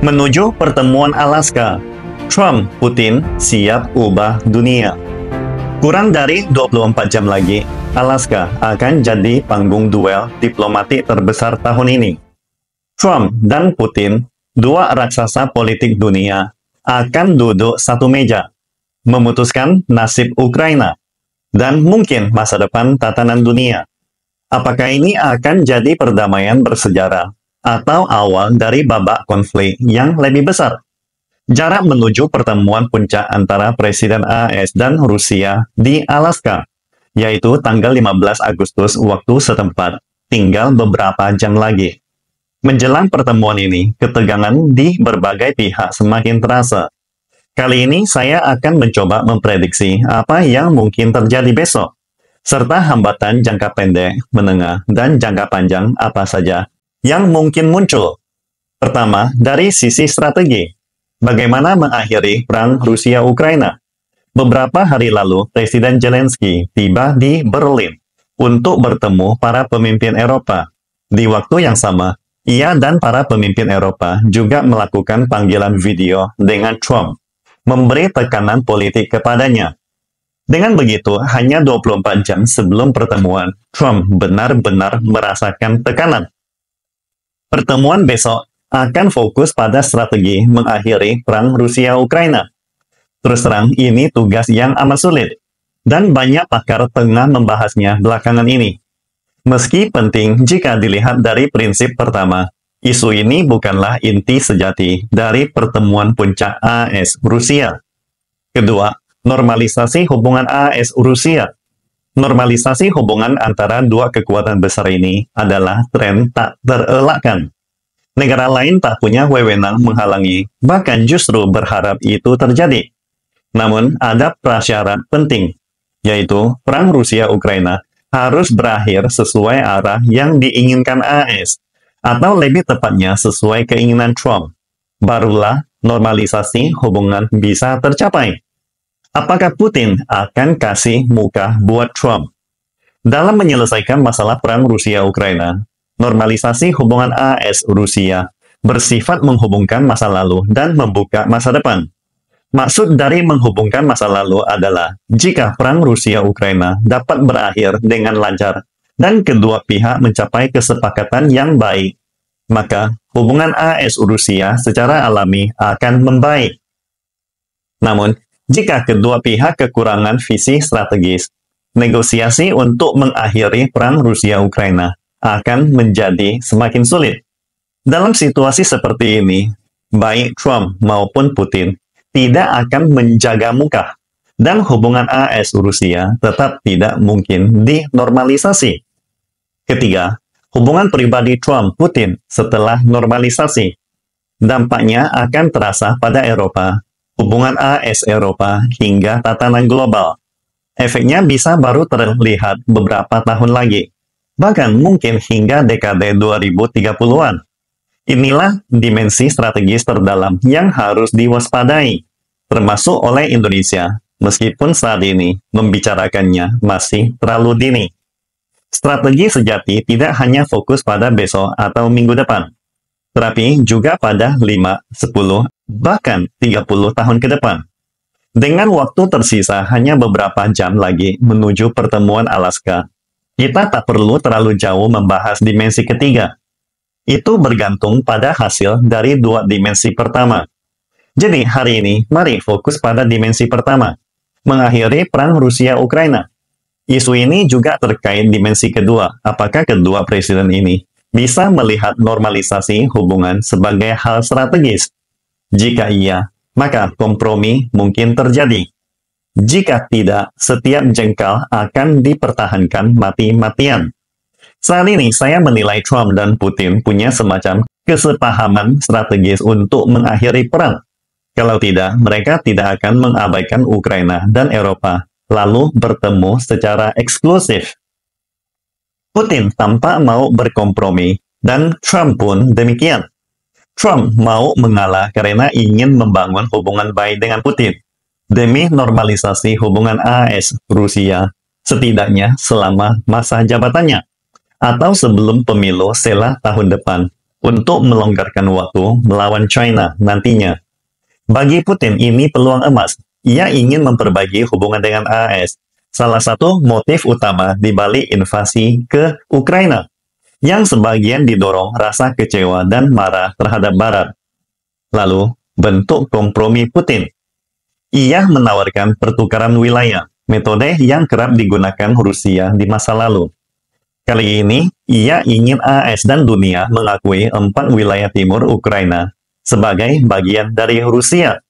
Menuju pertemuan Alaska, Trump, Putin siap ubah dunia. Kurang dari 24 jam lagi, Alaska akan jadi panggung duel diplomatik terbesar tahun ini. Trump dan Putin, dua raksasa politik dunia, akan duduk satu meja, memutuskan nasib Ukraina, dan mungkin masa depan tatanan dunia. Apakah ini akan jadi perdamaian bersejarah atau awal dari babak konflik yang lebih besar? Jarak menuju pertemuan puncak antara Presiden AS dan Rusia di Alaska, yaitu tanggal 15 Agustus waktu setempat, tinggal beberapa jam lagi. Menjelang pertemuan ini, ketegangan di berbagai pihak semakin terasa. Kali ini saya akan mencoba memprediksi apa yang mungkin terjadi besok, serta hambatan jangka pendek, menengah, dan jangka panjang apa saja yang mungkin muncul. Pertama, dari sisi strategi, bagaimana mengakhiri perang Rusia-Ukraina? Beberapa hari lalu, Presiden Zelensky tiba di Berlin untuk bertemu para pemimpin Eropa. Di waktu yang sama, ia dan para pemimpin Eropa juga melakukan panggilan video dengan Trump, memberi tekanan politik kepadanya. Dengan begitu, hanya 24 jam sebelum pertemuan, Trump benar-benar merasakan tekanan. Pertemuan besok akan fokus pada strategi mengakhiri perang Rusia-Ukraina. Terus terang, ini tugas yang amat sulit, dan banyak pakar tengah membahasnya belakangan ini. Meski penting jika dilihat dari prinsip pertama, isu ini bukanlah inti sejati dari pertemuan puncak AS-Rusia. Kedua, normalisasi hubungan AS-Rusia. Normalisasi hubungan antara dua kekuatan besar ini adalah tren tak terelakkan. Negara lain tak punya wewenang menghalangi, bahkan justru berharap itu terjadi. Namun, ada prasyarat penting, yaitu perang Rusia-Ukraina harus berakhir sesuai arah yang diinginkan AS, atau lebih tepatnya sesuai keinginan Trump. Barulah normalisasi hubungan bisa tercapai. Apakah Putin akan kasih muka buat Trump? Dalam menyelesaikan masalah perang Rusia-Ukraina, normalisasi hubungan AS-Rusia bersifat menghubungkan masa lalu dan membuka masa depan. Maksud dari menghubungkan masa lalu adalah jika perang Rusia-Ukraina dapat berakhir dengan lancar dan kedua pihak mencapai kesepakatan yang baik, maka hubungan AS-Rusia secara alami akan membaik. Namun, jika kedua pihak kekurangan visi strategis, negosiasi untuk mengakhiri perang Rusia-Ukraina akan menjadi semakin sulit. Dalam situasi seperti ini, baik Trump maupun Putin tidak akan menjaga muka, dan hubungan AS-Rusia tetap tidak mungkin dinormalisasi. Ketiga, hubungan pribadi Trump-Putin setelah normalisasi. Dampaknya akan terasa pada Eropa, hubungan AS-Eropa hingga tatanan global. Efeknya bisa baru terlihat beberapa tahun lagi, bahkan mungkin hingga dekade 2030-an. Inilah dimensi strategis terdalam yang harus diwaspadai, termasuk oleh Indonesia, meskipun saat ini membicarakannya masih terlalu dini. Strategi sejati tidak hanya fokus pada besok atau minggu depan, tetapi juga pada 5, 10, bahkan 30 tahun ke depan. Dengan waktu tersisa hanya beberapa jam lagi menuju pertemuan Alaska, kita tak perlu terlalu jauh membahas dimensi ketiga. Itu bergantung pada hasil dari dua dimensi pertama. Jadi hari ini, mari fokus pada dimensi pertama, mengakhiri perang Rusia-Ukraina. Isu ini juga terkait dimensi kedua, apakah kedua presiden ini bisa melihat normalisasi hubungan sebagai hal strategis? Jika iya, maka kompromi mungkin terjadi. Jika tidak, setiap jengkal akan dipertahankan mati-matian. Saat ini, saya menilai Trump dan Putin punya semacam kesepahaman strategis untuk mengakhiri perang. Kalau tidak, mereka tidak akan mengabaikan Ukraina dan Eropa, lalu bertemu secara eksklusif. Putin tampak mau berkompromi, dan Trump pun demikian. Trump mau mengalah karena ingin membangun hubungan baik dengan Putin, demi normalisasi hubungan AS-Rusia, setidaknya selama masa jabatannya, atau sebelum pemilu setelah tahun depan, untuk melonggarkan waktu melawan China nantinya. Bagi Putin ini peluang emas. Ia ingin memperbaiki hubungan dengan AS. Salah satu motif utama di balik invasi ke Ukraina, yang sebagian didorong rasa kecewa dan marah terhadap Barat. Lalu, bentuk kompromi Putin. Ia menawarkan pertukaran wilayah, metode yang kerap digunakan Rusia di masa lalu. Kali ini, ia ingin AS dan dunia mengakui 4 wilayah timur Ukraina sebagai bagian dari Rusia,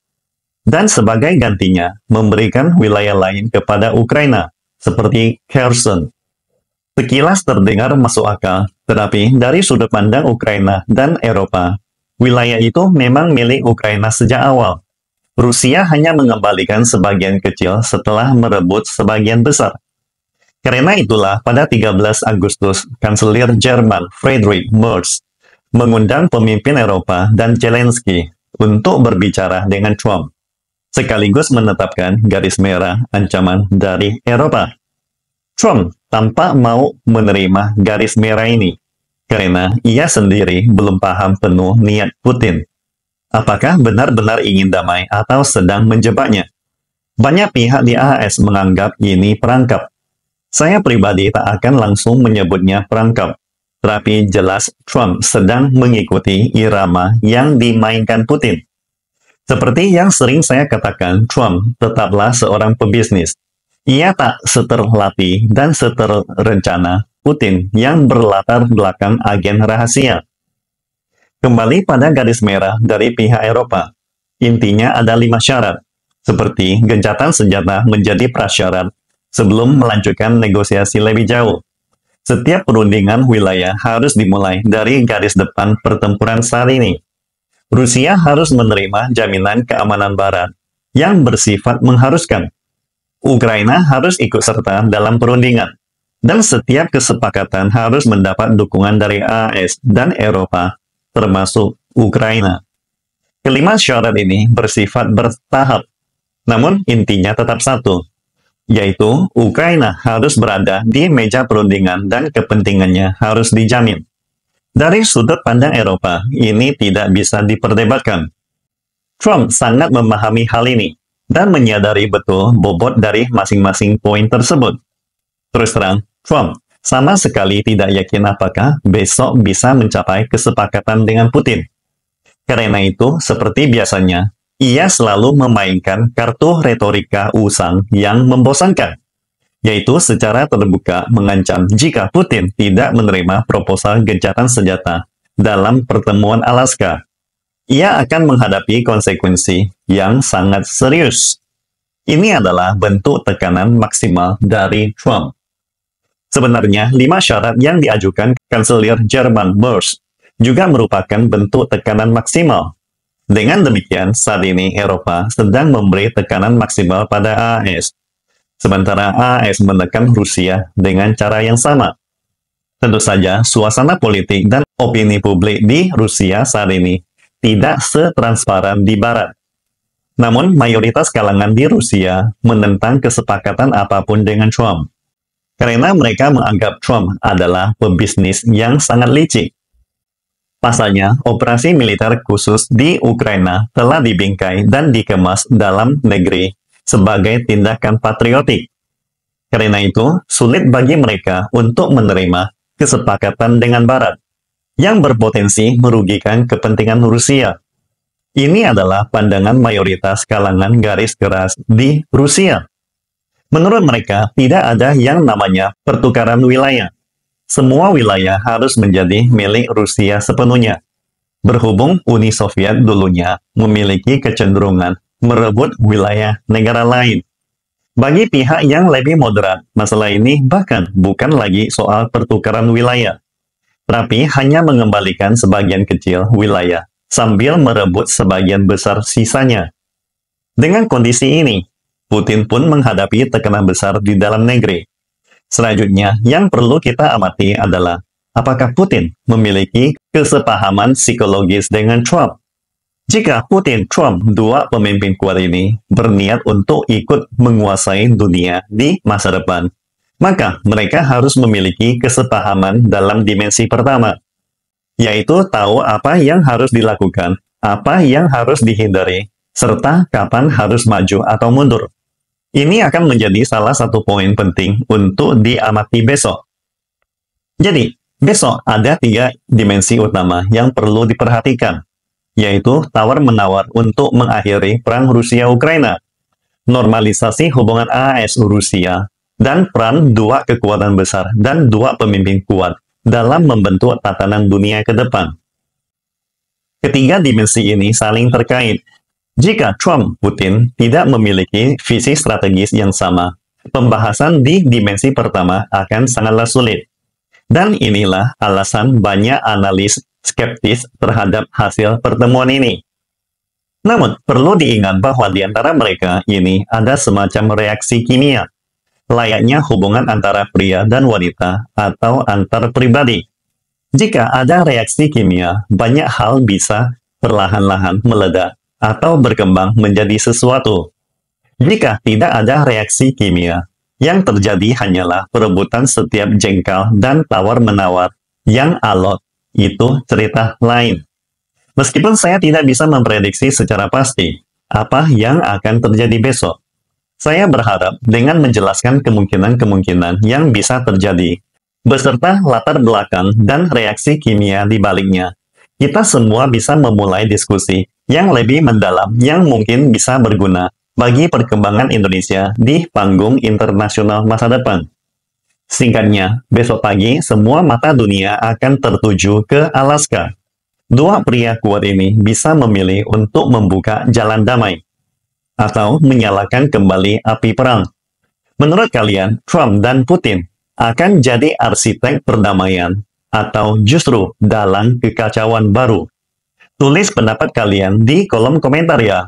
dan sebagai gantinya memberikan wilayah lain kepada Ukraina, seperti Kherson. Sekilas terdengar masuk akal, tetapi dari sudut pandang Ukraina dan Eropa, wilayah itu memang milik Ukraina sejak awal. Rusia hanya mengembalikan sebagian kecil setelah merebut sebagian besar. Karena itulah pada 13 Agustus, Kanselir Jerman Friedrich Merz mengundang pemimpin Eropa dan Zelensky untuk berbicara dengan Trump, sekaligus menetapkan garis merah ancaman dari Eropa. Trump tampak mau menerima garis merah ini, karena ia sendiri belum paham penuh niat Putin. Apakah benar-benar ingin damai atau sedang menjebaknya? Banyak pihak di AS menganggap ini perangkap. Saya pribadi tak akan langsung menyebutnya perangkap, tetapi jelas Trump sedang mengikuti irama yang dimainkan Putin. Seperti yang sering saya katakan, Trump tetaplah seorang pebisnis. Ia tak seterlatih dan seterencana Putin yang berlatar belakang agen rahasia. Kembali pada garis merah dari pihak Eropa. Intinya ada 5 syarat, seperti gencatan senjata menjadi prasyarat sebelum melanjutkan negosiasi lebih jauh. Setiap perundingan wilayah harus dimulai dari garis depan pertempuran saat ini. Rusia harus menerima jaminan keamanan Barat yang bersifat mengharuskan. Ukraina harus ikut serta dalam perundingan, dan setiap kesepakatan harus mendapat dukungan dari AS dan Eropa, termasuk Ukraina. Kelima syarat ini bersifat bertahap, namun intinya tetap satu, yaitu Ukraina harus berada di meja perundingan dan kepentingannya harus dijamin. Dari sudut pandang Eropa, ini tidak bisa diperdebatkan. Trump sangat memahami hal ini dan menyadari betul bobot dari masing-masing poin tersebut. Terus terang, Trump sama sekali tidak yakin apakah besok bisa mencapai kesepakatan dengan Putin. Karena itu, seperti biasanya, ia selalu memainkan kartu retorika usang yang membosankan, yaitu secara terbuka mengancam jika Putin tidak menerima proposal gencatan senjata dalam pertemuan Alaska. Ia akan menghadapi konsekuensi yang sangat serius. Ini adalah bentuk tekanan maksimal dari Trump. Sebenarnya, 5 syarat yang diajukan Kanselir Jerman Merz juga merupakan bentuk tekanan maksimal. Dengan demikian, saat ini Eropa sedang memberi tekanan maksimal pada AS, sementara AS menekan Rusia dengan cara yang sama. Tentu saja, suasana politik dan opini publik di Rusia saat ini tidak setransparan di Barat. Namun, mayoritas kalangan di Rusia menentang kesepakatan apapun dengan Trump, karena mereka menganggap Trump adalah pebisnis yang sangat licik. Pasalnya, operasi militer khusus di Ukraina telah dibingkai dan dikemas dalam negeri sebagai tindakan patriotik. Karena itu, sulit bagi mereka untuk menerima kesepakatan dengan Barat yang berpotensi merugikan kepentingan Rusia. Ini adalah pandangan mayoritas kalangan garis keras di Rusia. Menurut mereka, tidak ada yang namanya pertukaran wilayah. Semua wilayah harus menjadi milik Rusia sepenuhnya. Berhubung Uni Soviet dulunya memiliki kecenderungan merebut wilayah negara lain. Bagi pihak yang lebih moderat, masalah ini bahkan bukan lagi soal pertukaran wilayah, tapi hanya mengembalikan sebagian kecil wilayah sambil merebut sebagian besar sisanya. Dengan kondisi ini, Putin pun menghadapi tekanan besar di dalam negeri. Selanjutnya, yang perlu kita amati adalah apakah Putin memiliki kesepahaman psikologis dengan Trump. Jika Putin, Trump, dua pemimpin kuat ini berniat untuk ikut menguasai dunia di masa depan, maka mereka harus memiliki kesepahaman dalam dimensi pertama. yaitu tahu apa yang harus dilakukan, apa yang harus dihindari, serta kapan harus maju atau mundur. Ini akan menjadi salah satu poin penting untuk diamati besok. Jadi, besok ada 3 dimensi utama yang perlu diperhatikan, yaitu tawar-menawar untuk mengakhiri perang Rusia-Ukraina, normalisasi hubungan AS-Rusia, dan peran 2 kekuatan besar dan 2 pemimpin kuat dalam membentuk tatanan dunia ke depan. Ketiga dimensi ini saling terkait. Jika Trump-Putin tidak memiliki visi strategis yang sama, pembahasan di dimensi pertama akan sangatlah sulit. Dan inilah alasan banyak analis skeptis terhadap hasil pertemuan ini. Namun, perlu diingat bahwa di antara mereka ini ada semacam reaksi kimia, layaknya hubungan antara pria dan wanita atau antar pribadi. Jika ada reaksi kimia, banyak hal bisa perlahan-lahan meledak atau berkembang menjadi sesuatu. Jika tidak ada reaksi kimia, yang terjadi hanyalah perebutan setiap jengkal dan tawar-menawar yang alot. Itu cerita lain. Meskipun saya tidak bisa memprediksi secara pasti apa yang akan terjadi besok, saya berharap dengan menjelaskan kemungkinan-kemungkinan yang bisa terjadi, beserta latar belakang dan reaksi kimia di baliknya, kita semua bisa memulai diskusi yang lebih mendalam yang mungkin bisa berguna bagi perkembangan Indonesia di panggung internasional masa depan. Singkatnya, besok pagi semua mata dunia akan tertuju ke Alaska. 2 pria kuat ini bisa memilih untuk membuka jalan damai atau menyalakan kembali api perang. Menurut kalian, Trump dan Putin akan jadi arsitek perdamaian atau justru dalang kekacauan baru? Tulis pendapat kalian di kolom komentar ya.